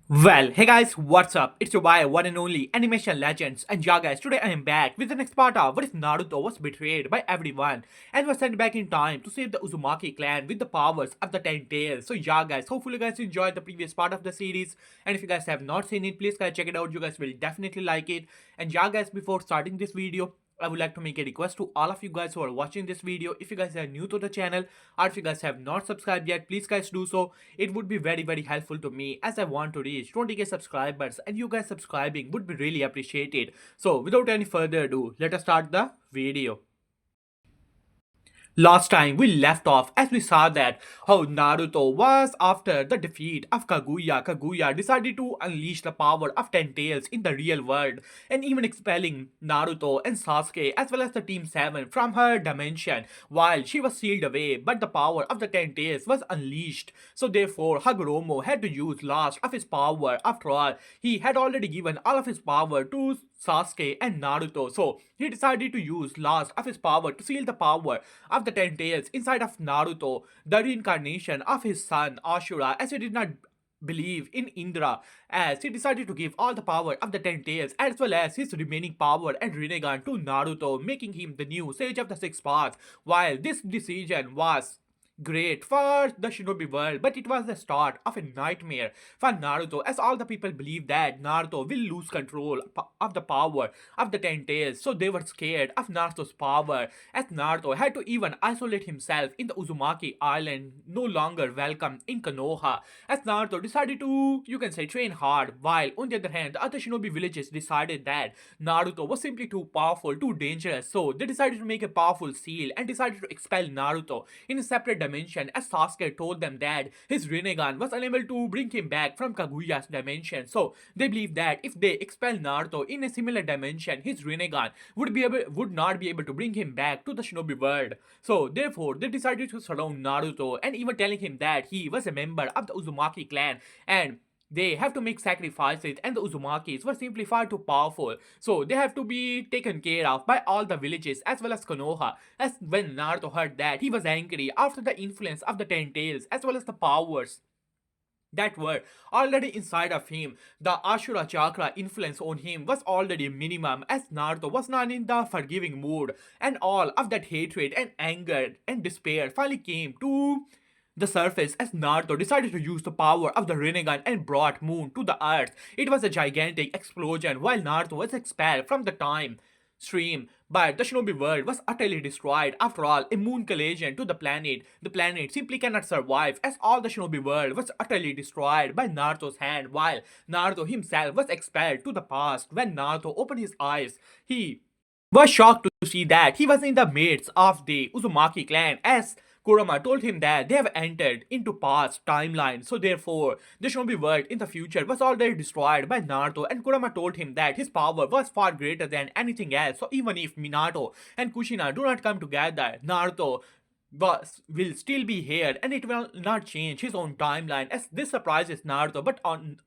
Well, hey guys, what's up? It's your boy, one and only Animation Legends, and yeah guys, today I am back with the next part of what if Naruto was betrayed by everyone and was sent back in time to save the Uzumaki clan with the powers of the Ten Tails. So yeah guys, hopefully you guys enjoyed the previous part of the series, and if you guys have not seen it, please guys check it out, you guys will definitely like it. And yeah guys, before starting this video, I would like to make a request to all of you guys who are watching this video. If you guys are new to the channel or if you guys have not subscribed yet, please guys do so. It would be very helpful to me as I want to reach 20k subscribers, and you guys subscribing would be really appreciated. So without any further ado, let us start the video. Last time we left off as we saw that how Naruto was after the defeat of Kaguya. Kaguya decided to unleash the power of Ten Tails in the real world and even expelling Naruto and Sasuke as well as the Team 7 from her dimension while she was sealed away, but the power of the Ten Tails was unleashed. So therefore Hagoromo had to use last of his power. After all, he had already given all of his power to Sasuke and Naruto. So he decided to use last of his power to seal the power of the Ten Tails inside of Naruto, the reincarnation of his son Ashura, as he did not believe in Indra, as he decided to give all the power of the Ten Tails as well as his remaining power and Rinnegan to Naruto, making him the new Sage of the Six Paths. While this decision was great for the shinobi world, but it was the start of a nightmare for Naruto, as all the people believed that Naruto will lose control of the power of the Ten Tails, so they were scared of Naruto's power, as Naruto had to even isolate himself in the Uzumaki Island, no longer welcome in Konoha, as Naruto decided to, you can say, train hard, while on the other hand, the other shinobi villages decided that Naruto was simply too powerful, too dangerous, so they decided to make a powerful seal and decided to expel Naruto in a separate dimension, as Sasuke told them that his Rinnegan was unable to bring him back from Kaguya's dimension. So they believe that if they expel Naruto in a similar dimension, his Rinnegan would not be able to bring him back to the shinobi world. So therefore they decided to surround Naruto and even telling him that he was a member of the Uzumaki clan and they have to make sacrifices, and the Uzumakis were simply far too powerful, so they have to be taken care of by all the villages as well as Konoha. As when Naruto heard that, he was angry after the influence of the Ten Tails as well as the powers that were already inside of him. The Ashura chakra influence on him was already minimum, as Naruto was not in the forgiving mood, and all of that hatred and anger and despair finally came to the surface as Naruto decided to use the power of the Rinnegan and brought Moon to the earth. It was a gigantic explosion while Naruto was expelled from the time stream, but the shinobi world was utterly destroyed. After all, a moon collision to the planet simply cannot survive, as all the shinobi world was utterly destroyed by Naruto's hand, while Naruto himself was expelled to the past. When Naruto opened his eyes, he was shocked to see that he was in the midst of the Uzumaki clan, as Kurama told him that they have entered into past timeline, so therefore the shinobi world in the future was already destroyed by Naruto, and Kurama told him that his power was far greater than anything else, so even if Minato and Kushina do not come together, Naruto will still be here and it will not change his own timeline, as this surprises Naruto. But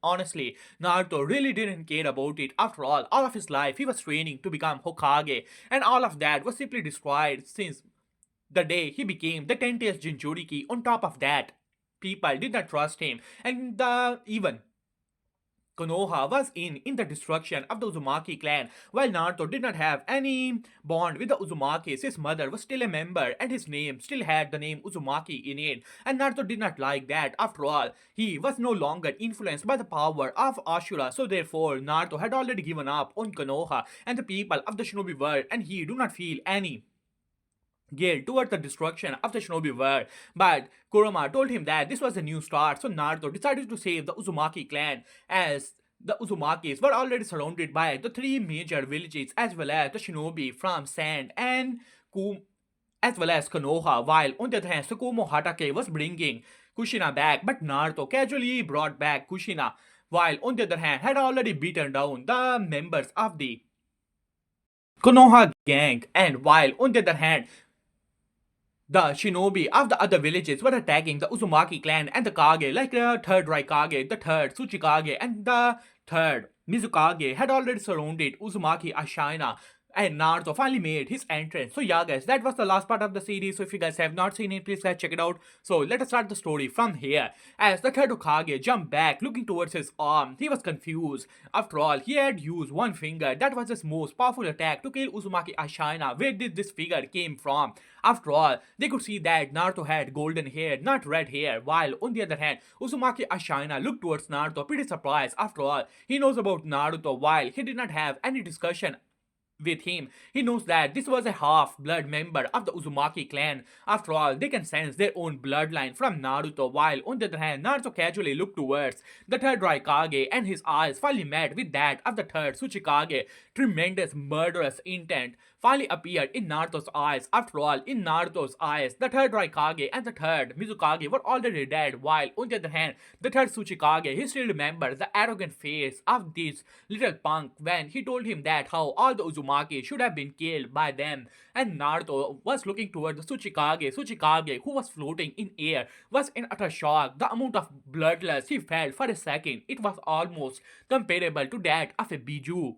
honestly, Naruto really didn't care about it. After all of his life he was training to become Hokage, and all of that was simply destroyed since the day he became the 10th Jinchuriki. On top of that, people did not trust him, and even Konoha was in the destruction of the Uzumaki clan. While Naruto did not have any bond with the Uzumakis, his mother was still a member and his name still had the name Uzumaki in it. And Naruto did not like that. After all, he was no longer influenced by the power of Ashura. So therefore, Naruto had already given up on Konoha and the people of the shinobi world, and he do not feel any guilt towards the destruction of the shinobi world. But Kurama told him that this was a new start, so Naruto decided to save the Uzumaki clan, as the Uzumakis were already surrounded by the three major villages as well as the shinobi from Sand and Kum as well as Konoha, while on the other hand Tsukumo Hatake was bringing Kushina back, but Naruto casually brought back Kushina, while on the other hand had already beaten down the members of the Konoha gang, and while on the other hand the shinobi of the other villages were attacking the Uzumaki clan and the Kage, like the third Raikage, the third Tsuchikage, and the third Mizukage had already surrounded Uzumaki Ashina, and Naruto finally made his entrance. So yeah guys, that was the last part of the series. So if you guys have not seen it, please guys check it out. So let us start the story from here. As the third Hokage jumped back looking towards his arm, he was confused. After all, he had used one finger. That was his most powerful attack to kill Uzumaki Ashina. Where did this figure came from? After all, they could see that Naruto had golden hair, not red hair, while on the other hand, Uzumaki Ashina looked towards Naruto pretty surprised. After all, he knows about Naruto while he did not have any discussion with him. He knows that this was a half-blood member of the Uzumaki clan. After all, they can sense their own bloodline from Naruto, while on the other hand, Naruto casually looked towards the third Raikage and his eyes finally met with that of the third Tsuchikage. Tremendous murderous intent finally appeared in Naruto's eyes. After all, in Naruto's eyes, the third Raikage and the third Mizukage were already dead, while on the other hand, the third Tsuchikage, he still remembers the arrogant face of this little punk when he told him that how all the Uzumaki should have been killed by them. And Naruto was looking toward the Tsuchikage, who was floating in air, was in utter shock. The amount of bloodlust he felt for a second, it was almost comparable to that of a Biju.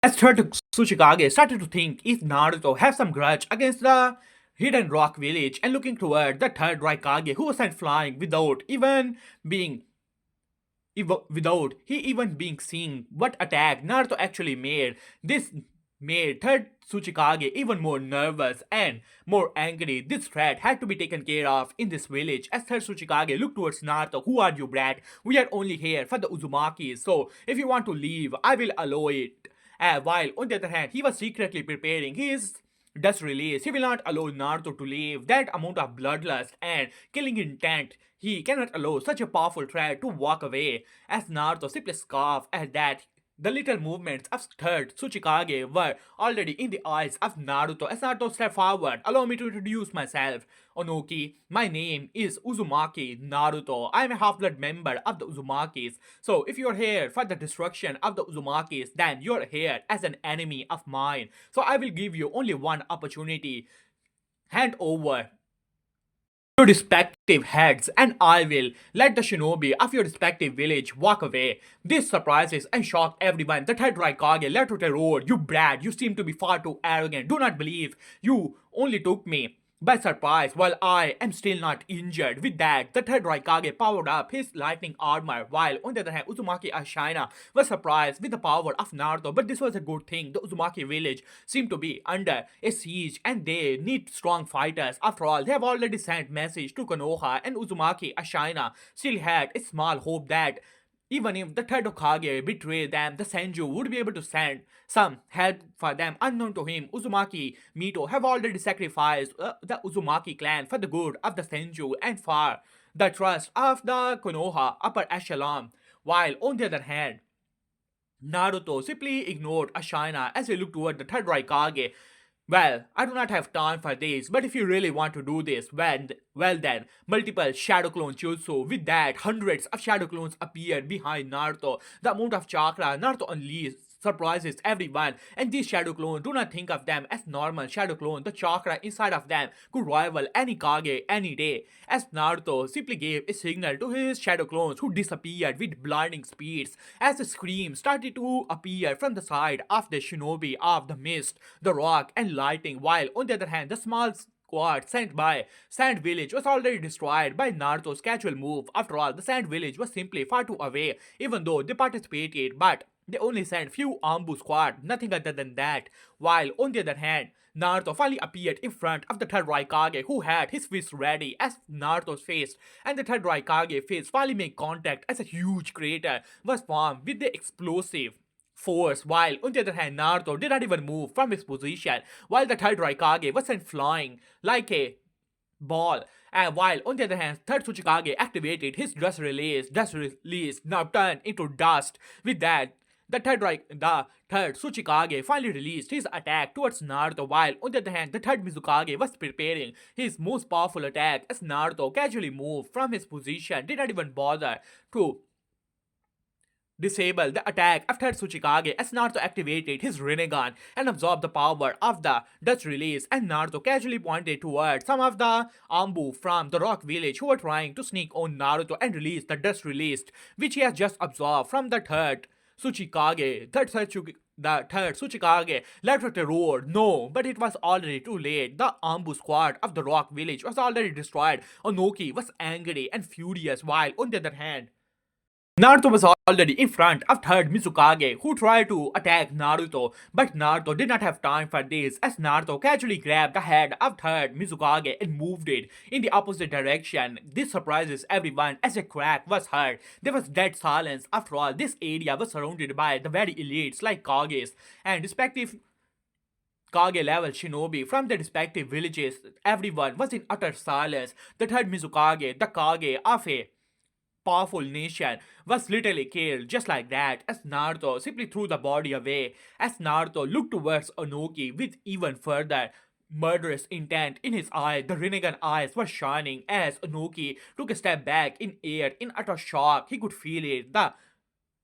As third Tsuchikage started to think if Naruto had some grudge against the hidden rock village and looking toward the third Raikage who was sent flying being without he even being seen what attack Naruto actually made. This made third Tsuchikage even more nervous and more angry. This threat had to be taken care of in this village. As third Tsuchikage looked towards Naruto, who are you, brat? We are only here for the Uzumakis, so if you want to leave, I will allow it. While on the other hand, he was secretly preparing his dust release. He will not allow Naruto to leave. That amount of bloodlust and killing intent, he cannot allow such a powerful threat to walk away. As Naruto simply scoffed at that, the little movements of third Tsuchikage were already in the eyes of Naruto. As Naruto stepped forward, allow me to introduce myself. Onoki, my name is Uzumaki Naruto. I am a half-blood member of the Uzumakis. So if you're here for the destruction of the Uzumakis, then you're here as an enemy of mine. So I will give you only one opportunity. Hand over your respective heads, and I will let the shinobi of your respective village walk away. This surprises and shocked everyone. The third Raikage let out a roar. You brat, you seem to be far too arrogant. Do not believe you only took me by surprise while I am still not injured. With that, the third Raikage powered up his lightning armor, while on the other hand, Uzumaki Ashina was surprised with the power of Naruto. But this was a good thing. The Uzumaki village seemed to be under a siege and they need strong fighters. After all, they have already sent message to Konoha, and Uzumaki Ashina still had a small hope that even if the third Hokage betrayed them, the Senju would be able to send some help for them. Unknown to him, Uzumaki Mito have already sacrificed the Uzumaki clan for the good of the Senju and for the trust of the Konoha upper echelon. While on the other hand, Naruto simply ignored Ashina as he looked toward the third Raikage. Well, I do not have time for this, but if you really want to do this, well then, multiple Shadow Clone Jutsu. With that, hundreds of Shadow Clones appeared behind Naruto. The amount of chakra Naruto unleashed surprises everyone, and these Shadow Clones, do not think of them as normal Shadow Clone. The chakra inside of them could rival any Kage any day. As Naruto simply gave a signal to his Shadow Clones, who disappeared with blinding speeds as the scream started to appear from the side of the shinobi of the mist, the rock, and lighting, while on the other hand, the small squad sent by Sand Village was already destroyed by Naruto's casual move. After all, the Sand Village was simply far too away, even though they participated, but they only sent few Ambu squad, nothing other than that. While on the other hand, Naruto finally appeared in front of the third Raikage, who had his fist ready as Naruto's face, and the third Raikage face finally made contact as a huge crater was formed with the explosive force, while on the other hand, Naruto did not even move from his position, while the third Raikage was sent flying like a ball. And while on the other hand, third Tsuchikage activated his dust release now turned into dust. With that, the third Tsuchikage finally released his attack towards Naruto, while on the other hand, the third Mizukage was preparing his most powerful attack as Naruto casually moved from his position, did not even bother to disable the attack of third Tsuchikage as Naruto activated his Rinnegan and absorbed the power of the dust release, and Naruto casually pointed towards some of the Ambu from the rock village who were trying to sneak on Naruto and release the dust released, which he has just absorbed from the third Tsuchikage. the third Tsuchikage let out a roar. No, but it was already too late. The Ambu squad of the rock village was already destroyed. Onoki was angry and furious, while on the other hand, Naruto was already in front of third Mizukage, who tried to attack Naruto, but Naruto did not have time for this, as Naruto casually grabbed the head of third Mizukage and moved it in the opposite direction. This surprises everyone as a crack was heard. There was dead silence. After all, this area was surrounded by the very elites like Kages and respective Kage level shinobi from the respective villages. Everyone was in utter silence. The third Mizukage, the Kage of a powerful nation, was literally killed just like that as Naruto simply threw the body away. As Naruto looked towards Onoki with even further murderous intent in his eye, the Rinnegan eyes were shining as Onoki took a step back in air in utter shock. He could feel it, the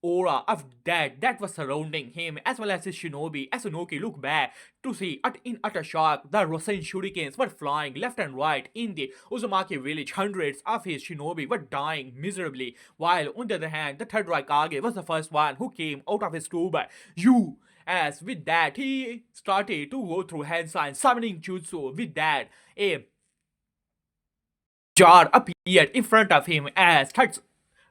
aura of death that was surrounding him as well as his shinobi. As Inoki looked back to see in utter shock, the Rasen shurikens were flying left and right in the Uzumaki village. Hundreds of his shinobi were dying miserably, while on the other hand, the third Raikage was the first one who came out of his tomb. You! As with that, he started to go through hand signs, summoning jutsu. With that, a jar appeared in front of him as third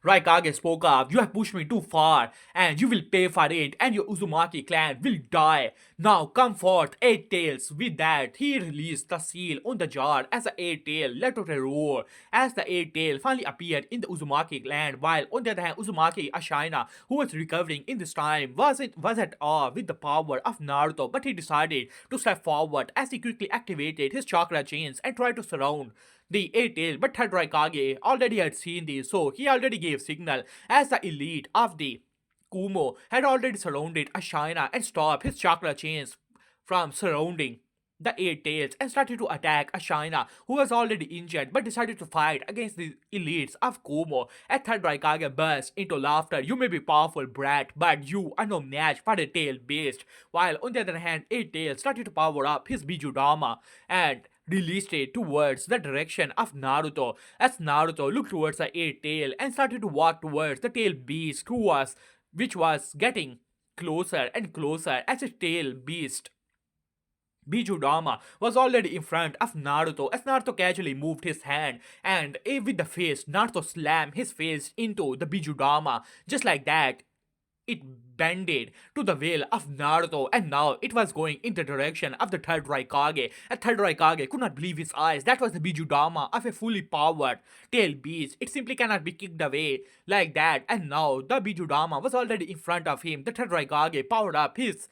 Raikage spoke up. You have pushed me too far, and you will pay for it, and your Uzumaki clan will die. Now come forth, Eight Tails. With that, he released the seal on the jar as the Eight Tail let out a roar. As the Eight Tail finally appeared in the Uzumaki land, while on the other hand, Uzumaki Ashina, who was recovering in this time, was at awe with the power of Naruto, but he decided to step forward as he quickly activated his chakra chains and tried to surround the Eight-Tail, but third Raikage already had seen this, so he already gave signal as the elite of the Kumo had already surrounded Ashina and stopped his chakra chains from surrounding the Eight Tails and started to attack Ashina, who was already injured but decided to fight against the elites of Kumo. At third Raikage burst into laughter. You may be powerful, brat, but you are no match for a tail beast. While on the other hand, Eight Tails started to power up his Bijudama and released it towards the direction of Naruto. As Naruto looked towards the Eight Tail and started to walk towards the tail beast which was getting closer and closer as a tail beast Bijudama was already in front of Naruto as Naruto casually moved his hand and with the face, Naruto slammed his face into the Bijudama. Just like that, it bended to the will of Naruto and now it was going in the direction of the third Raikage. A third Raikage could not believe his eyes. That was the Bijudama of a fully powered tail beast. It simply cannot be kicked away like that. And now the Bijudama was already in front of him. The third Raikage powered up his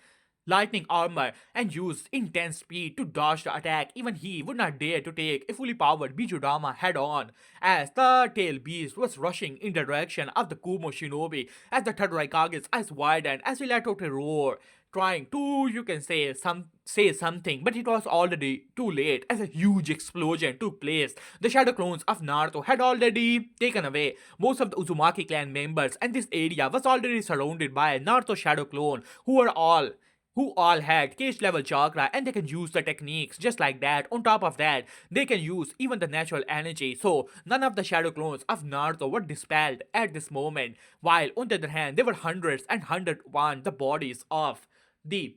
lightning armor and used intense speed to dodge the attack. Even he would not dare to take a fully powered Bijudama head on as the tail beast was rushing in the direction of the Kumo shinobi. As the third Raikage's eyes widened as he let out a roar, trying to, you can say something, but it was already too late as a huge explosion took place. The shadow clones of Naruto had already taken away most of the Uzumaki clan members, and this area was already surrounded by Naruto shadow clone who all had cage level chakra and they can use the techniques just like that. On top of that, they can use even the natural energy. So none of the shadow clones of Naruto were dispelled at this moment. While on the other hand, there were hundreds and hundred one the bodies of the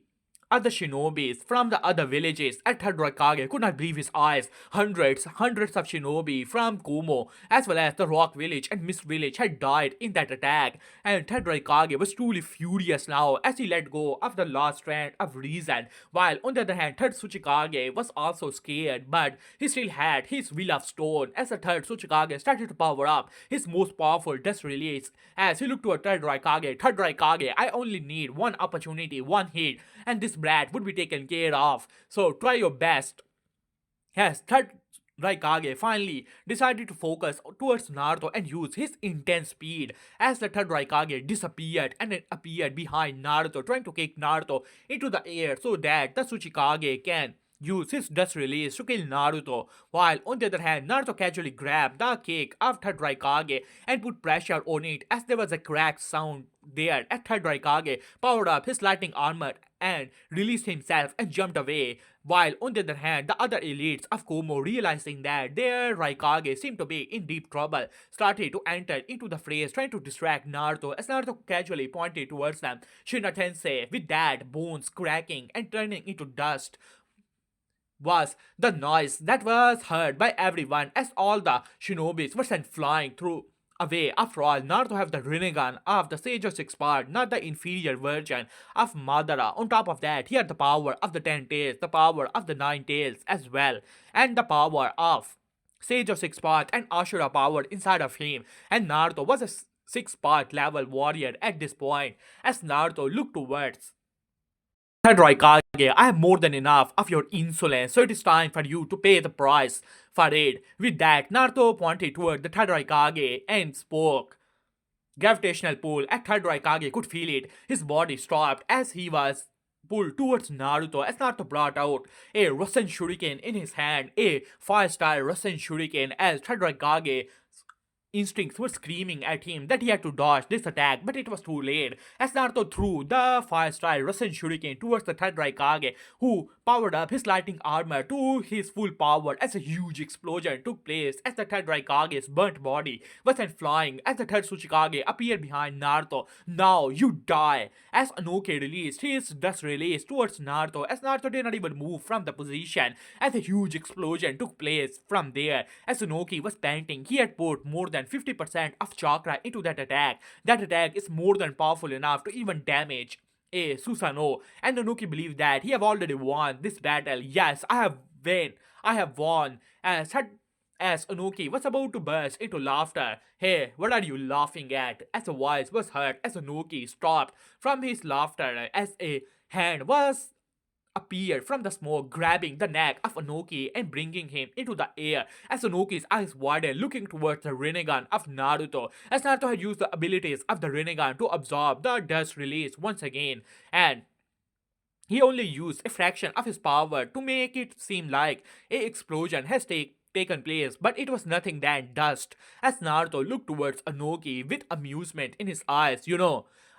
other shinobis from the other villages. At third Raikage could not believe his eyes. Hundreds of shinobi from Kumo as well as the Rock Village and Mist Village had died in that attack. And third Raikage was truly furious now as he let go of the last strand of reason. While on the other hand, third Tsuchikage was also scared, but he still had his will of stone as the third Tsuchikage started to power up his most powerful death release as he looked to a third Raikage. Third Raikage, I only need one opportunity, one hit, and this brat would be taken care of. So try your best. Yes, third Raikage finally decided to focus towards Naruto and use his intense speed as the third Raikage disappeared and it appeared behind Naruto, trying to kick Naruto into the air so that the Tsuchikage can use his dust release to kill Naruto. While on the other hand, Naruto casually grabbed the cake of third Raikage and put pressure on it as there was a cracked sound there. As third Raikage powered up his lightning armor and released himself and jumped away. While on the other hand, the other elites of Komo, realizing that their Raikage seemed to be in deep trouble, started to enter into the fray, trying to distract Naruto as Naruto casually pointed towards them. Shinra Tensei, with that, bones cracking and turning into dust, was the noise that was heard by everyone as all the shinobis were sent flying through away. After all, Naruto have the Rinnegan of the Sage of Six Part, not the inferior version of Madara. On top of that, he had the power of the Ten Tails, the power of the Nine Tails as well, and the power of Sage of Six Part and Ashura power inside of him. And Naruto was a six-part level warrior at this point. As Naruto looked towards Third Raikage, I have more than enough of your insolence, so it is time for you to pay the price for it. With that, Naruto pointed toward the Third Raikage and spoke. Gravitational pull at Third Raikage could feel it. His body stopped as he was pulled towards Naruto as Naruto brought out a Rasen Shuriken in his hand, a fire-style Rasen Shuriken as Third Raikage instincts were screaming at him that he had to dodge this attack, but it was too late as Naruto threw the fire-style Rasen Shuriken towards the third Raikage, who powered up his lightning armor to his full power as a huge explosion took place as the third Raikage's burnt body was sent flying as the third Tsuchikage appeared behind Naruto. Now you die! As Anoke released his dust release towards Naruto as Naruto did not even move from the position as a huge explosion took place from there. As Anoke was panting, he had put more than 50% of chakra into that attack. That attack is more than powerful enough to even damage a Susanoo, and Nanuki believed that he have already won this battle. Yes, I have won. I have won. As Anuki was about to burst into laughter. Hey, what are you laughing at? As a voice was heard as Anuki stopped from his laughter as a hand was appeared from the smoke, grabbing the neck of Anoki and bringing him into the air. As Anoki's eyes widened, looking towards the Rinnegan of Naruto, as Naruto had used the abilities of the Rinnegan to absorb the dust release once again, and he only used a fraction of his power to make it seem like a explosion has taken place, but it was nothing than dust. As Naruto looked towards Anoki with amusement in his eyes,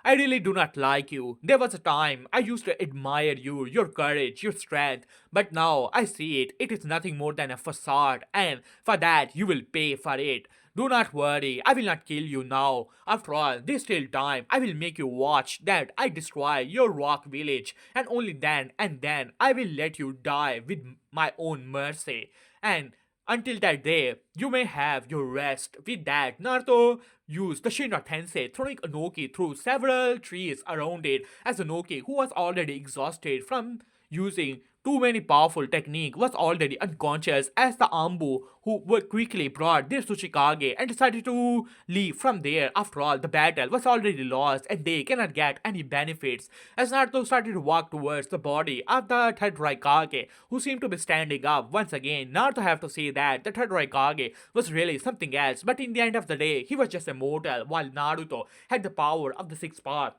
I really do not like you. There was a time I used to admire you, your courage, your strength, but now I see it. It is nothing more than a facade, and for that you will pay for it. Do not worry, I will not kill you now. After all, there's still time. I will make you watch that I destroy your rock village, and only then and then I will let you die with my own mercy. And until that day, you may have your rest. With that, Naruto used the Shinra Tensei, throwing Inoki through several trees around it, as Inoki, who was already exhausted from using too many powerful technique, was already unconscious as the Ambu, who were quickly brought their Tsuchikage and decided to leave from there. After all, the battle was already lost and they cannot get any benefits. As Naruto started to walk towards the body of the third Raikage, who seemed to be standing up once again, Naruto have to say that the third Raikage was really something else, but in the end of the day, he was just a mortal, while Naruto had the power of the sixth path.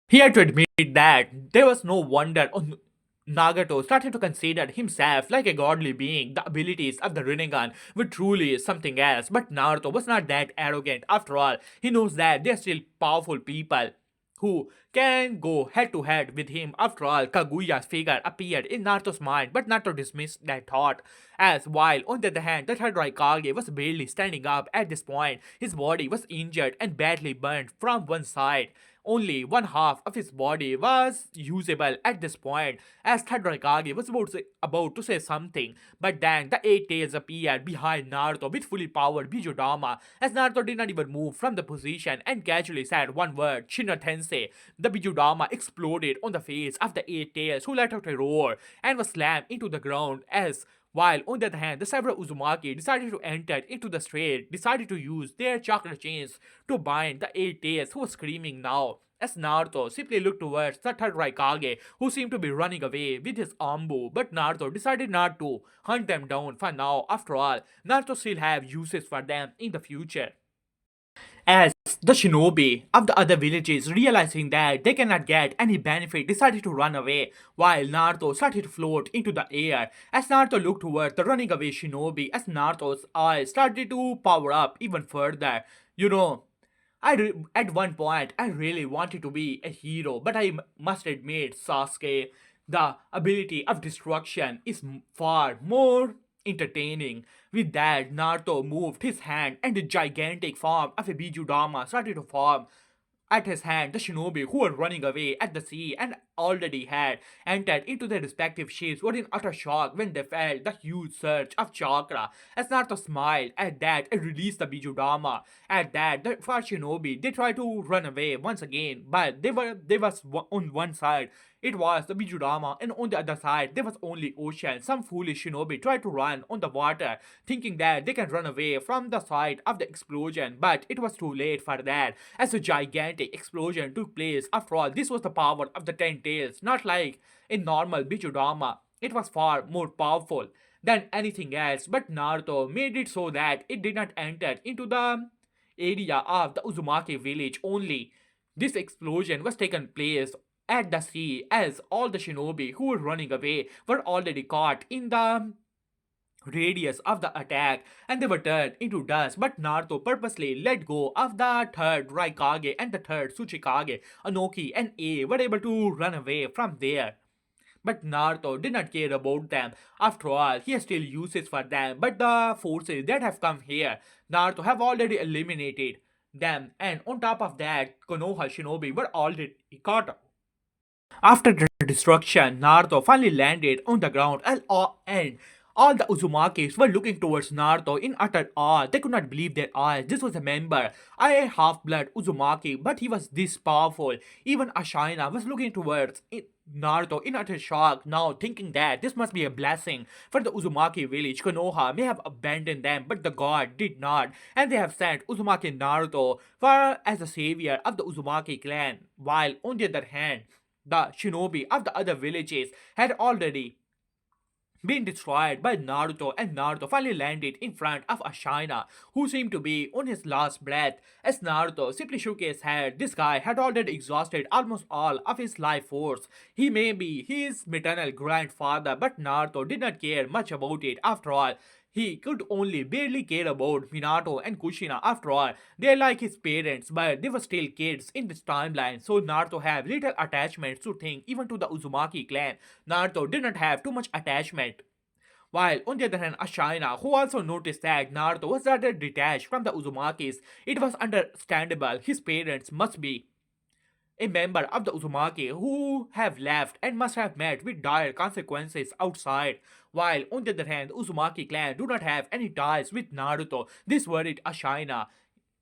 He had to admit that there was no wonder on Nagato started to consider himself like a godly being. The abilities of the Rinnegan were truly something else, but Naruto was not that arrogant. After all, he knows that they are still powerful people who can go head to head with him. After all, Kaguya's figure appeared in Naruto's mind, but Naruto dismissed that thought. As while, on the other hand, the third Raikage was barely standing up at this point, his body was injured and badly burned from one side. Only one half of his body was usable at this point, as third Raikage was about to say something, but then the eight tails appeared behind Naruto with fully powered Bijudama, as Naruto did not even move from the position and casually said one word, Shinra Tensei. The Bijudama exploded on the face of the eight tails, who let out a roar and was slammed into the ground. As while on the other hand, the several Uzumaki decided to enter into the strait, decided to use their chakra chains to bind the eight tails who was screaming now. As Naruto simply looked towards the third Raikage, who seemed to be running away with his Ambu, but Naruto decided not to hunt them down for now. After all, Naruto still have uses for them in the future. As the shinobi of the other villages, realizing that they cannot get any benefit, decided to run away, while Naruto started to float into the air. As Naruto looked toward the running away shinobi, as Naruto's eyes started to power up even further. You know, at one point, I really wanted to be a hero, but I must admit, Sasuke, The ability of destruction is far more entertaining. With that, Naruto moved his hand and the gigantic form of a Bijudama started to form at his hand. The shinobi who were running away at the sea and already had entered into their respective ships were in utter shock when they felt the huge surge of chakra. As Naruto smiled at that and released the Bijudama, at that the first shinobi they tried to run away once again, but they was on one side. It was the Bijudama, and on the other side there was only ocean. Some foolish shinobi tried to run on the water, thinking that they can run away from the site of the explosion, but it was too late for that, as a gigantic explosion took place. After all, this was the power of the Ten Tails, not like a normal Bijudama. It was far more powerful than anything else, but Naruto made it so that it did not enter into the area of the Uzumaki village only. This explosion was taken place at the sea, as all the shinobi who were running away were already caught in the radius of the attack and they were turned into dust. But Naruto purposely let go of the third Raikage and the third Tsuchikage. Anoki and A were able to run away from there. But Naruto did not care about them. After all, he has still uses for them. But the forces that have come here, Naruto have already eliminated them. And on top of that, Konoha Shinobi were already caught. After the destruction, Naruto finally landed on the ground and all the Uzumakis were looking towards Naruto in utter awe. They could not believe their eyes. This was a member, a half-blood Uzumaki, but he was this powerful. Even Ashina was looking towards Naruto in utter shock now, thinking that this must be a blessing for the Uzumaki village. Konoha may have abandoned them, but the god did not, and they have sent Uzumaki Naruto for as the savior of the Uzumaki clan. While on the other hand, the shinobi of the other villages had already been destroyed by Naruto, and Naruto finally landed in front of Ashina, who seemed to be on his last breath. As Naruto simply shook his head, this guy had already exhausted almost all of his life force. He may be his maternal grandfather, but Naruto did not care much about it. After all, he could only barely care about Minato and Kushina. After all, they're like his parents, but they were still kids in this timeline, so Naruto have little attachments to think, even to the Uzumaki clan. Naruto did not have too much attachment. While on the other hand, Ashina, who also noticed that Naruto was rather detached from the Uzumakis, it was understandable his parents must be a member of the Uzumaki who have left and must have met with dire consequences outside. While on the other hand, the Uzumaki clan do not have any ties with Naruto. This worried Ashina.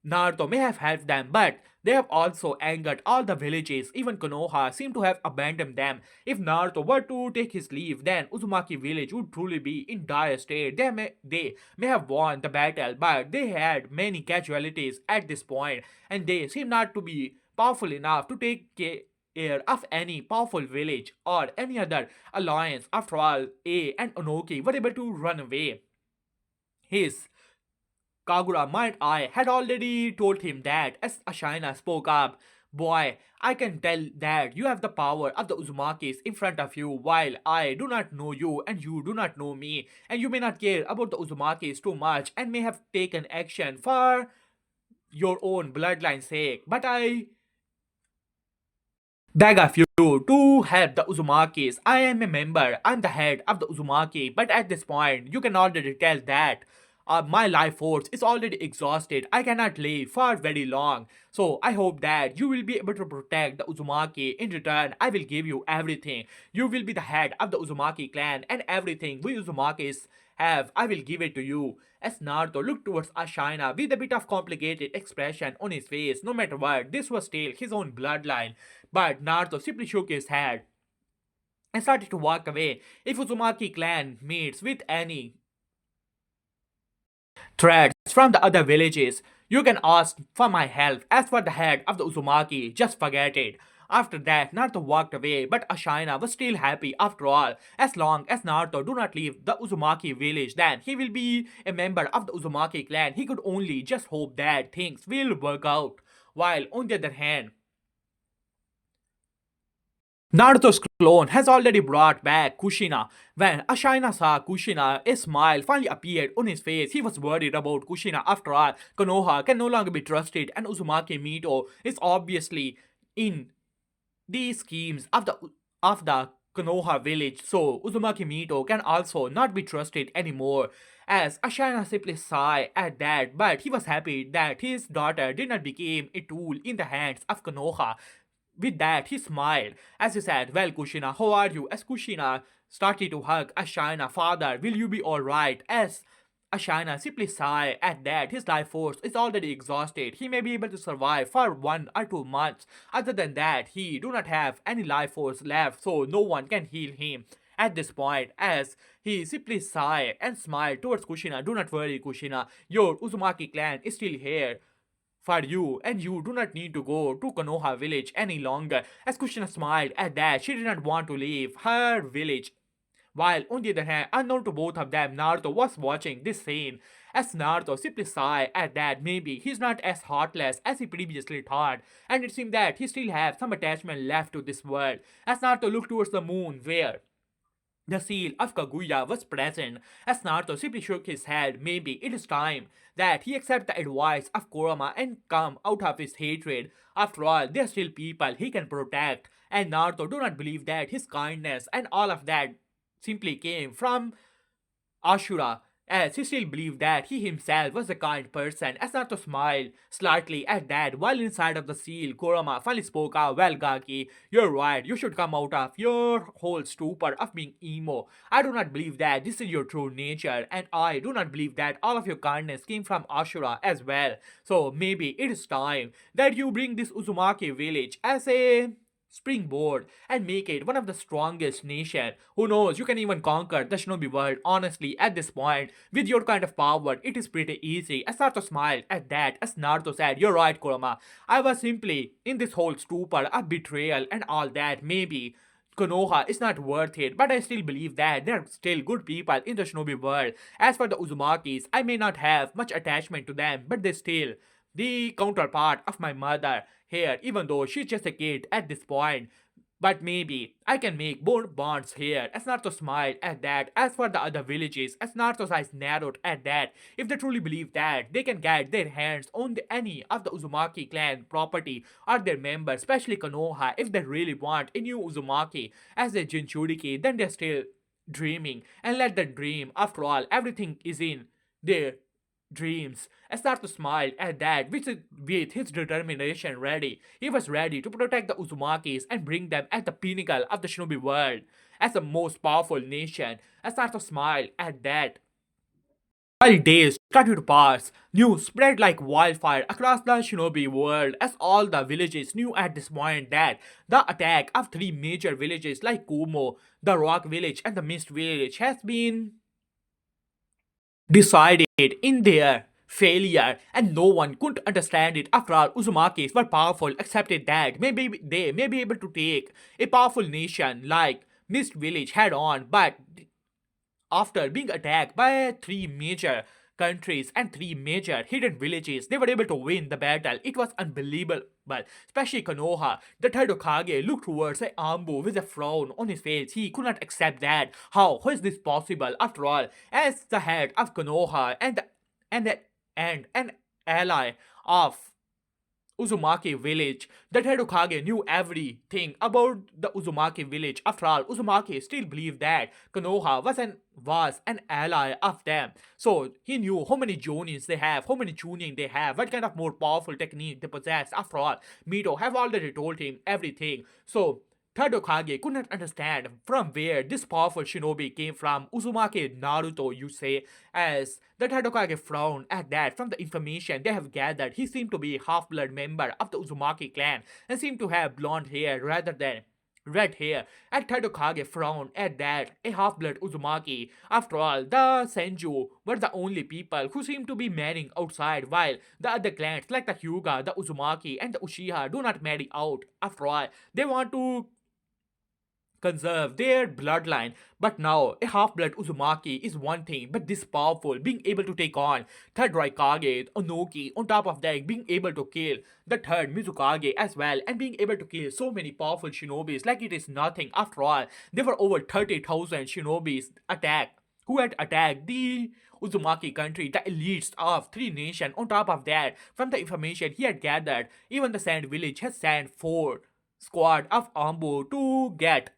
Naruto may have helped them, but they have also angered all the villages. Even Konoha seemed to have abandoned them. If Naruto were to take his leave, then Uzumaki village would truly be in dire state. They may have won the battle, but they had many casualties at this point, and they seem not to be powerful enough to take care of any powerful village or any other alliance. After all, A and Onoki were able to run away. His Kagura Might Eye had already told him that. As Ashina spoke up, "Boy, I can tell that you have the power of the Uzumakis in front of you, while I do not know you and you do not know me, and you may not care about the Uzumakis too much and may have taken action for your own bloodline's sake. But I beg of you to help the Uzumakis. I am a member, I'm the head of the Uzumaki, but at this point, you can already tell that my life force is already exhausted. I cannot live for very long. So I hope that you will be able to protect the Uzumaki. In return, I will give you everything. You will be the head of the Uzumaki clan, and everything we Uzumakis have, I will give it to you." As Naruto looked towards Ashina with a bit of complicated expression on his face, no matter what, this was still his own bloodline. But Naruto simply shook his head and started to walk away. If Uzumaki clan meets with any threats from the other villages, you can ask for my help. As for the head of the Uzumaki, just forget it. After that, Naruto walked away, but Ashina was still happy after all. As long as Naruto do not leave the Uzumaki village, then he will be a member of the Uzumaki clan. He could only just hope that things will work out. While on the other hand, Naruto's clone has already brought back Kushina. When Ashina saw Kushina, a smile finally appeared on his face. He was worried about Kushina. After all, Konoha can no longer be trusted, and Uzumaki Mito is obviously in the schemes of the Konoha village, so Uzumaki Mito can also not be trusted anymore. As Ashina simply sighed at that, but he was happy that his daughter did not become a tool in the hands of Konoha. With that, he smiled as he said, "Well, Kushina, how are you?" As Kushina started to hug Ashina, "Father, will you be alright?" As Ashina simply sighed at that, his life force is already exhausted. He may be able to survive for 1 or 2 months. Other than that, he do not have any life force left, so no one can heal him. At this point, as he simply sighed and smiled towards Kushina, "Do not worry, Kushina, your Uzumaki clan is still here for you, and you do not need to go to Konoha village any longer." As Kushina smiled at that, she did not want to leave her village. While on the other hand, unknown to both of them, Naruto was watching this scene. As Naruto simply sighed at that, maybe he's not as heartless as he previously thought, and it seemed that he still has some attachment left to this world. As Naruto looked towards the moon, where the seal of Kaguya was present, as Naruto simply shook his head. Maybe it is time that he accept the advice of Kurama and come out of his hatred. After all, they are still people he can protect, and Naruto do not believe that his kindness and all of that simply came from Ashura, as he still believed that he himself was a kind person. As Naruto smiled slightly at that, while inside of the seal, Kurama finally spoke out, "Well, Gaki, you're right. You should come out of your whole stupor of being emo. I do not believe that this is your true nature, and I do not believe that all of your kindness came from Ashura as well. So maybe it is time that you bring this Uzumaki village as a springboard and make it one of the strongest nation. Who knows, you can even conquer the shinobi world. Honestly, at this point, with your kind of power, it is pretty easy." As Naruto smiled at that, as Naruto said, "You're right, Kurama. I was simply in this whole stupor of betrayal and all that. Maybe Konoha is not worth it, but I still believe that there are still good people in the shinobi world. As for the Uzumakis, I may not have much attachment to them, but they still the counterpart of my mother here, even though she's just a kid at this point. But maybe I can make more bonds here." As Naruto smiled at that, as for the other villages, as Naruto's eyes narrowed at that, if they truly believe that they can get their hands on any of the Uzumaki clan property or their members, especially Konoha, if they really want a new Uzumaki as a Jinchuriki, then they're still dreaming. And let them dream. After all, everything is in their dreams. As Naruto smiled at that, with his determination ready. He was ready to protect the Uzumakis and bring them at the pinnacle of the shinobi world as the most powerful nation. As Naruto smiled at that, while days started to pass, news spread like wildfire across the shinobi world as all the villages knew at this point that the attack of three major villages like Kumo, the Rock Village, and the Mist Village has been decided in their failure, and no one could understand it. After all, Uzumakis were powerful, accepted that maybe they may be able to take a powerful nation like Mist Village head on, but after being attacked by three major countries and three major hidden villages, they were able to win the battle. It was unbelievable. Especially Konoha, the third Hokage, looked towards Ambu with a frown on his face. He could not accept that. How is this possible? After all, as the head of Konoha and an ally of Uzumaki village. The head Hokage knew everything about the Uzumaki village. After all, Uzumaki still believed that Konoha was an ally of them. So he knew how many Jonins they have, how many tuning they have, what kind of more powerful technique they possess. After all, Mito have already told him everything. So third Hokage could not understand from where this powerful shinobi came from. Uzumaki Naruto, you say, as the third Hokage frowned at that. From the information they have gathered, he seemed to be a half-blood member of the Uzumaki clan and seemed to have blonde hair rather than red hair. And third Hokage frowned at that, a half-blood Uzumaki. After all, the Senju were the only people who seemed to be marrying outside, while the other clans like the Hyuga, the Uzumaki, and the Uchiha do not marry out. After all, they want to conserve their bloodline. But now, a half-blood Uzumaki is one thing, but this powerful, being able to take on third Raikage, Onoki, on top of that, being able to kill the third Mizukage as well, and being able to kill so many powerful shinobis like it is nothing. After all, there were over 30,000 shinobis who had attacked the Uzumaki country, the elites of three nations. On top of that, from the information he had gathered, even the Sand Village has sent four squad of Ambu to get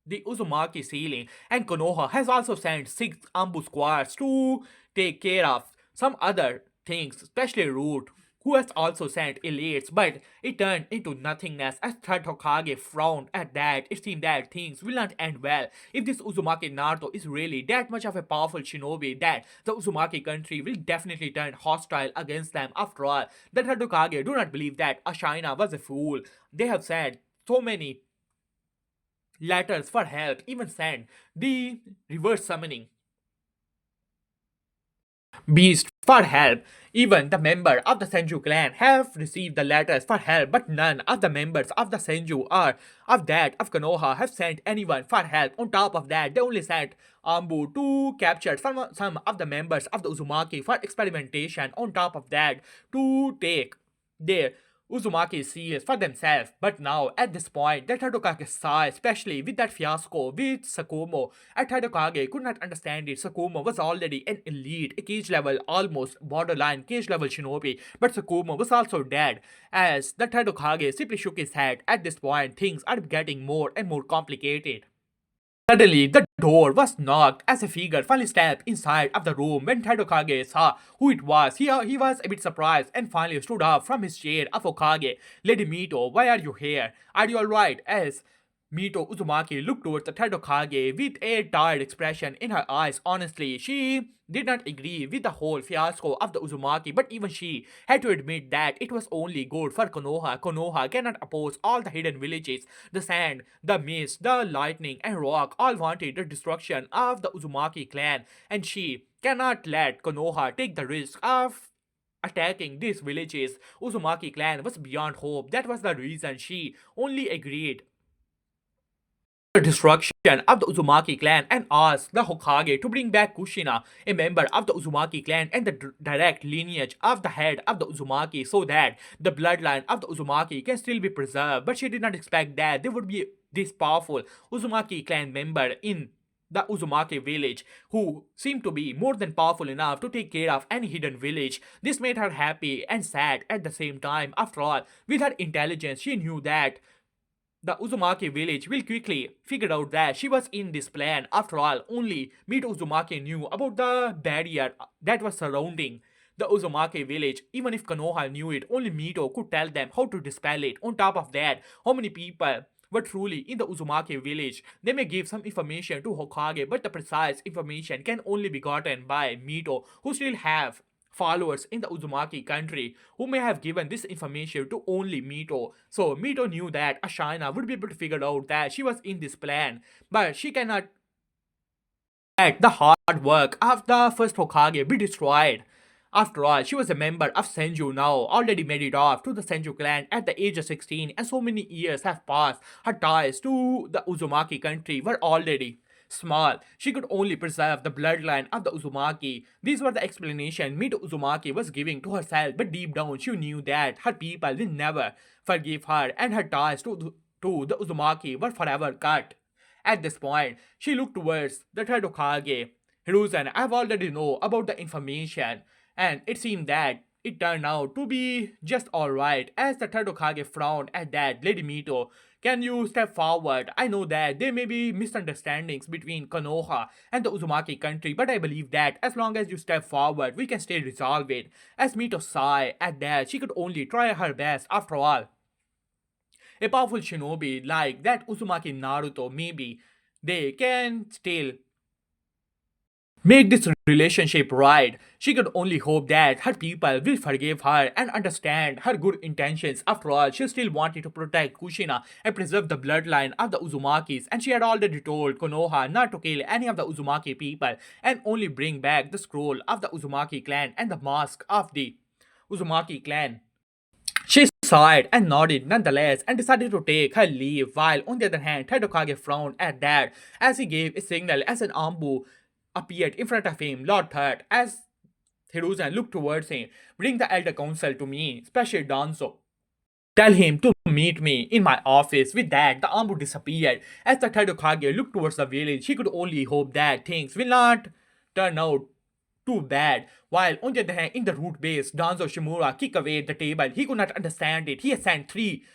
the Uzumaki ceiling, and Konoha has also sent 6 Ambu squads to take care of some other things, especially Root, who has also sent elites, but it turned into nothingness as third Hokage frowned at that. It seemed that things will not end well if this Uzumaki Naruto is really that much of a powerful shinobi that the Uzumaki country will definitely turn hostile against them. After all, the third Hokage do not believe that Ashina was a fool. They have said so many letters for help, even sent the reverse summoning beast for help. Even the member of the Senju clan have received the letters for help, but none of the members of the Senju or of that of Konoha have sent anyone for help. On top of that, they only sent Ambu to capture some of the members of the Uzumaki for experimentation. On top of that, to take their Uzumaki seals for themselves. But now, at this point, that Tadokage saw, especially with that fiasco with Sakumo, and Tadokage could not understand it. Sakumo was already an elite, a cage level, almost borderline cage level shinobi, but Sakumo was also dead. As the Tadokage simply shook his head, at this point, things are getting more and more complicated. Suddenly, the door was knocked as a figure finally stepped inside of the room. When Tadokage saw who it was, he was a bit surprised and finally stood up from his chair of Hokage. Lady Mito, why are you here? Are you alright? As Mito Uzumaki looked towards the Tadokage with a tired expression in her eyes. Honestly, she did not agree with the whole fiasco of the Uzumaki, but even she had to admit that it was only good for Konoha. Konoha cannot oppose all the hidden villages. The sand, the mist, the lightning, and rock all wanted the destruction of the Uzumaki clan, and she cannot let Konoha take the risk of attacking these villages. Uzumaki clan was beyond hope. That was the reason she only agreed the destruction of the Uzumaki clan and asked the Hokage to bring back Kushina, a member of the Uzumaki clan and the direct lineage of the head of the Uzumaki, so that the bloodline of the Uzumaki can still be preserved. But she did not expect that there would be this powerful Uzumaki clan member in the Uzumaki village who seemed to be more than powerful enough to take care of any hidden village. This made her happy and sad at the same time. After all, with her intelligence, she knew that the Uzumaki village will quickly figure out that she was in this plan. After all, only Mito Uzumaki knew about the barrier that was surrounding the Uzumaki village. Even if Konoha knew it, only Mito could tell them how to dispel it. On top of that, how many people were truly in the Uzumaki village? They may give some information to Hokage, but the precise information can only be gotten by Mito, who still have followers in the Uzumaki country who may have given this information to only Mito. So Mito knew that Ashina would be able to figure out that she was in this plan, but she cannot let the hard work of the first Hokage be destroyed. After all, she was a member of Senju now, already made it off to the Senju clan at the age of 16, and so many years have passed. Her ties to the Uzumaki country were already small. She could only preserve the bloodline of the Uzumaki. These were the explanation Mito Uzumaki was giving to herself, but deep down she knew that her people will never forgive her, and her ties to the Uzumaki were forever cut. At this point, she looked towards the third Hokage. Hiruzen, I've already know about the information, and it seemed that it turned out to be just alright. As the third Hokage frowned at that, Lady Mito, can you step forward? I know that there may be misunderstandings between Konoha and the Uzumaki country, but I believe that as long as you step forward, we can still resolve it. As Mito sighed at that, she could only try her best. After all, a powerful shinobi like that Uzumaki Naruto, maybe they can still make this relationship right. She could only hope that her people will forgive her and understand her good intentions. After all, she still wanted to protect Kushina and preserve the bloodline of the Uzumakis, and she had already told Konoha not to kill any of the Uzumaki people and only bring back the scroll of the Uzumaki clan and the mask of the Uzumaki clan. She sighed and nodded nonetheless and decided to take her leave, while on the other hand, Tadokage frowned at that as he gave a signal as an Ambu appeared in front of him. Lord Third, as Hiruzen looked towards him, bring the Elder Council to me, especially Danzo. Tell him to meet me in my office. With that, the Ambu disappeared. As the Tadokage looked towards the village, he could only hope that things will not turn out too bad. While on the other hand, in the root base, Danzo Shimura kicked away the table. He could not understand it. He had sent three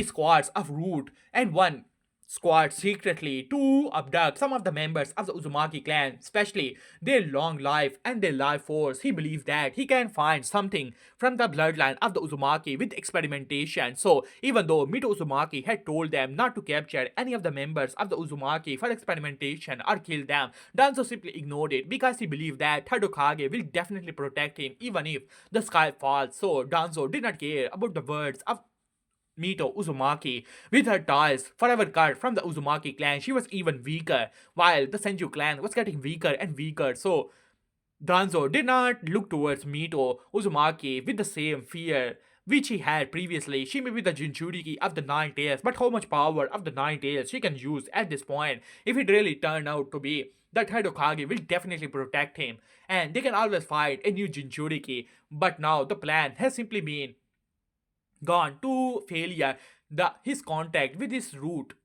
squads of root and one squad secretly to abduct some of the members of the Uzumaki clan, especially their long life and their life force. He believes that he can find something from the bloodline of the Uzumaki with experimentation. So, even though Mito Uzumaki had told them not to capture any of the members of the Uzumaki for experimentation or kill them, Danzo simply ignored it because he believed that Third Hokage will definitely protect him even if the sky falls. So, Danzo did not care about the words of Mito Uzumaki. With her ties forever cut from the Uzumaki clan, she was even weaker, while the Senju clan was getting weaker and weaker. So, Danzo did not look towards Mito Uzumaki with the same fear which he had previously. She may be the Jinchuriki of the Nine Tails, but how much power of the Nine Tails she can use at this point? If it really turned out to be that Hokage will definitely protect him, and they can always fight a new Jinchuriki. But now the plan has simply been gone to failure. His contact with his root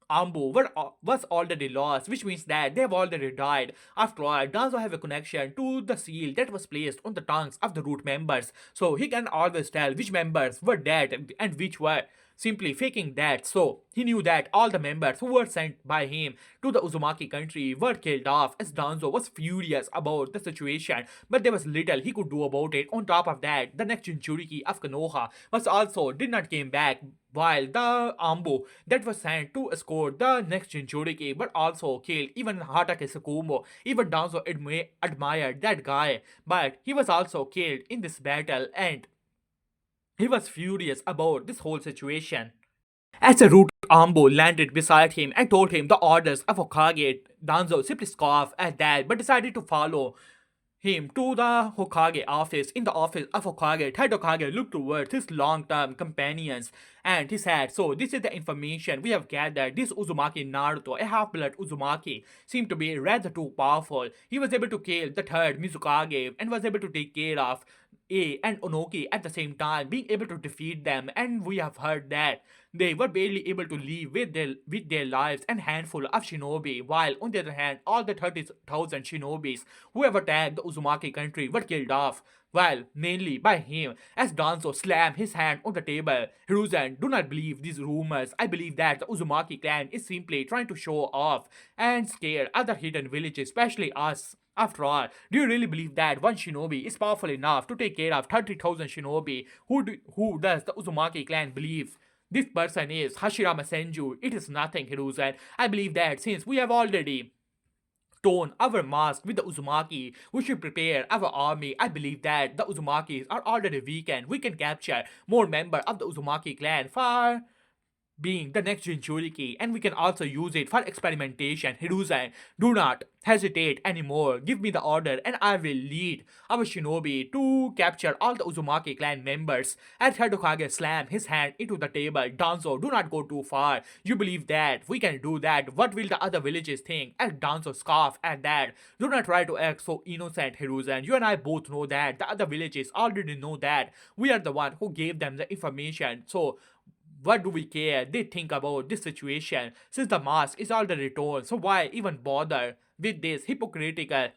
was already lost, which means that they have already died. After all, Danzo have a connection to the seal that was placed on the tongues of the root members, so he can always tell which members were dead and which were simply faking that. So he knew that all the members who were sent by him to the Uzumaki country were killed off, as Danzo was furious about the situation, but there was little he could do about it. On top of that, the next Jinchuriki of Konoha was also did not came back, while the Ambo that was sent to escort the next Jinchuriki but also killed even Hatake Sakumo. Even Danzo admired that guy, but he was also killed in this battle, and he was furious about this whole situation. As a root Ambo landed beside him and told him the orders of Hokage, Danzo simply scoffed at that but decided to follow him to the Hokage office. In the office of Hokage, Hokage looked towards his long-term companions and he said, "So this is the information we have gathered. This Uzumaki Naruto, a half-blood Uzumaki, seemed to be rather too powerful. He was able to kill the third Mizukage and was able to take care of A and Onoki at the same time, being able to defeat them. And we have heard that they were barely able to live with their lives and handful of shinobi, while on the other hand, all the 30,000 shinobis who have attacked the Uzumaki country were killed off, well, mainly by him." As Danzo slammed his hand on the table, Hiruzen, "Do not believe these rumors. I believe that the Uzumaki clan is simply trying to show off and scare other hidden villages, especially us. After all, do you really believe that one shinobi is powerful enough to take care of 30,000 shinobi? Who does the Uzumaki clan believe this person is? Hashirama Senju. It is nothing, Hiruzen. I believe that since we have already torn our mask with the Uzumaki, we should prepare our army. I believe that the Uzumakis are already weakened. We can capture more members of the Uzumaki clan for being the next Jinchuriki, and we can also use it for experimentation. Hiruzen, do not hesitate anymore. Give me the order, and I will lead our shinobi to capture all the Uzumaki clan members." As Hokage slammed his hand into the table, Danzo, "Do not go too far. You believe that we can do that. What will the other villages think?" As Danzo scoffed at that, "Do not try to act so innocent, Hiruzen. You and I both know that the other villages already know that we are the one who gave them the information. So what do we care? They think about this situation since the mask is already torn. So why even bother with this hypocritical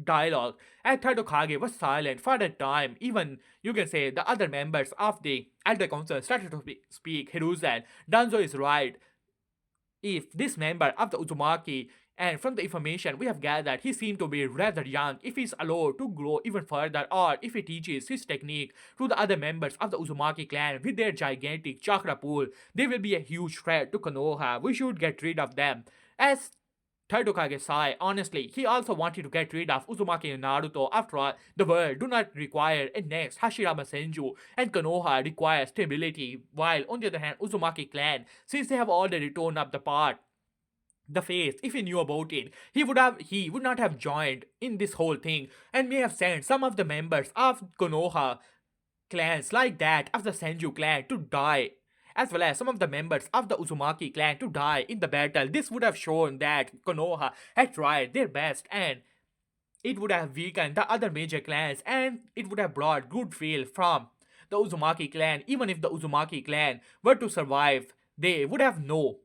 dialogue?" And Tadokage was silent for a time. Even you can say the other members of the Elder Council started to speak. Hiruzen, Danzo is right. If this member of the Uzumaki, and from the information we have gathered, he seemed to be rather young. If he's allowed to grow even further, or if he teaches his technique to the other members of the Uzumaki clan with their gigantic chakra pool, they will be a huge threat to Konoha. We should get rid of them. As Tadokage sighed, honestly, he also wanted to get rid of Uzumaki and Naruto. After all, the world do not require a next Hashirama Senju, and Konoha requires stability, while on the other hand, Uzumaki clan, since they have already torn up the face, if he knew about it, he would not have joined in this whole thing, and may have sent some of the members of Konoha clans like that of the Senju clan to die, as well as some of the members of the Uzumaki clan to die in the battle. This would have shown that Konoha had tried their best, and it would have weakened the other major clans, and it would have brought goodwill from the Uzumaki clan. Even if the Uzumaki clan were to survive, they would have no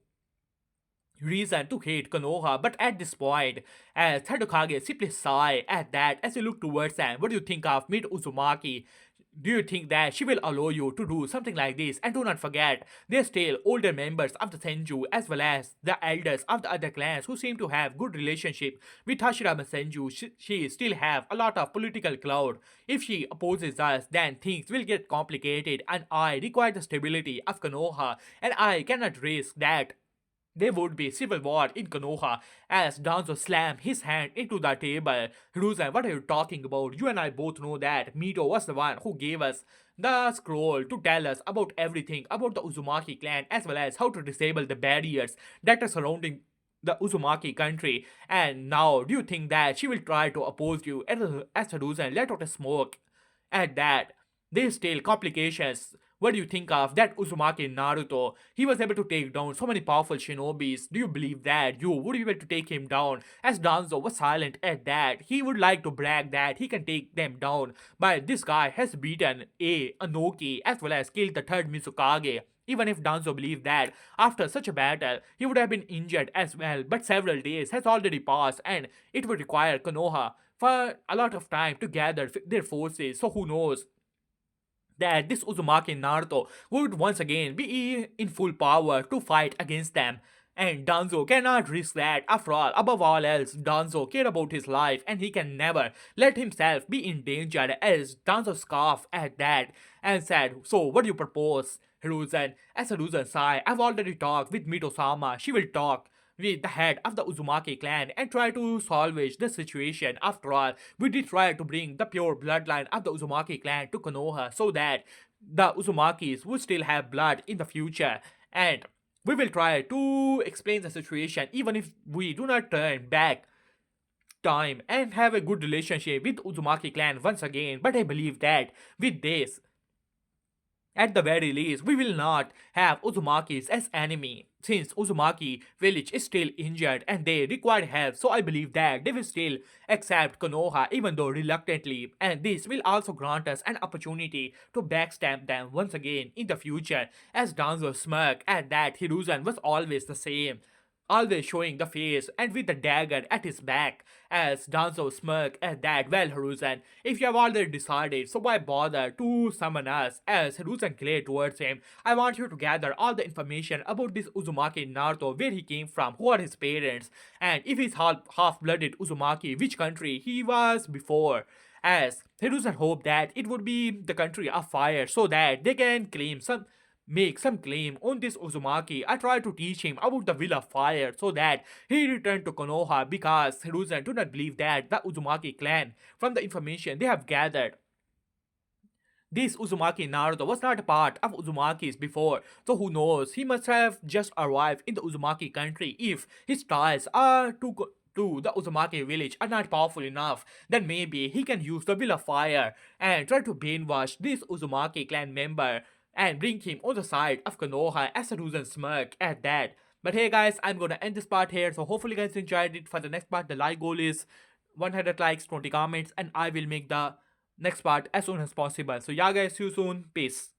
reason to hate Konoha. But at this point, as Tadokage simply sighed at that as he looked towards them, "What do you think of Mid Uzumaki? Do you think that she will allow you to do something like this? And do not forget, there's still older members of the Senju as well as the elders of the other clans who seem to have good relationship with Hashirama Senju. She still have a lot of political clout. If she opposes us, then things will get complicated and I require the stability of Konoha and I cannot risk that there would be civil war in Konoha as Danzo slammed his hand into the table. Hiruzen, what are you talking about? You and I both know that Mito was the one who gave us the scroll to tell us about everything about the Uzumaki clan as well as how to disable the barriers that are surrounding the Uzumaki country. And now, do you think that she will try to oppose you as Hiruzen let out a smoke at that? There's still complications. What do you think of that Uzumaki in Naruto? He was able to take down so many powerful shinobis. Do you believe that you would be able to take him down? As Danzo was silent at that, he would like to brag that he can take them down. But this guy has beaten a Anoki as well as killed the third Mizukage. Even if Danzo believed that after such a battle he would have been injured as well, but several days has already passed and it would require Konoha for a lot of time to gather their forces. So who knows that this Uzumaki Naruto would once again be in full power to fight against them. And Danzo cannot risk that. After all, above all else, Danzo cared about his life and he can never let himself be in danger as Danzo scoffed at that and said, "So what do you propose, Hiruzen?" As Hiruzen sighed, "I've already talked with Mito-sama. She will talk with the head of the Uzumaki clan and try to salvage the situation. After all, we did try to bring the pure bloodline of the Uzumaki clan to Konoha so that the Uzumakis would still have blood in the future. And we will try to explain the situation even if we do not turn back time and have a good relationship with Uzumaki clan once again. But I believe that with this, at the very least, we will not have Uzumakis as enemy, since Uzumaki village is still injured and they require help, so I believe that they will still accept Konoha even though reluctantly, and this will also grant us an opportunity to backstab them once again in the future, as Danzo smirk at that Hiruzen was always the same, always showing the face and with the dagger at his back. As Danzo smirked at that, "Well, Hiruzen, if you have already decided, so why bother to summon us?" As Hiruzen glared towards him, "I want you to gather all the information about this Uzumaki Naruto, where he came from, who are his parents, and if he's half-blooded Uzumaki, which country he was before." As Hiruzen hoped that it would be the country of fire so that they can claim some make some claim on this Uzumaki. I tried to teach him about the Will of Fire so that he returned to Konoha because Hiruzen do not believe that the Uzumaki clan, from the information they have gathered, this Uzumaki Naruto was not a part of Uzumakis before, so who knows, he must have just arrived in the Uzumaki country. If his ties are to the Uzumaki village are not powerful enough, then maybe he can use the Will of Fire and try to brainwash this Uzumaki clan member and bring him on the side of Konoha as a Ruzen smirk at that. But hey guys, I'm gonna end this part here, so hopefully you guys enjoyed it. For the next part, the like goal is 100 likes, 20 comments, and I will make the next part as soon as possible. So yeah guys, see you soon. Peace.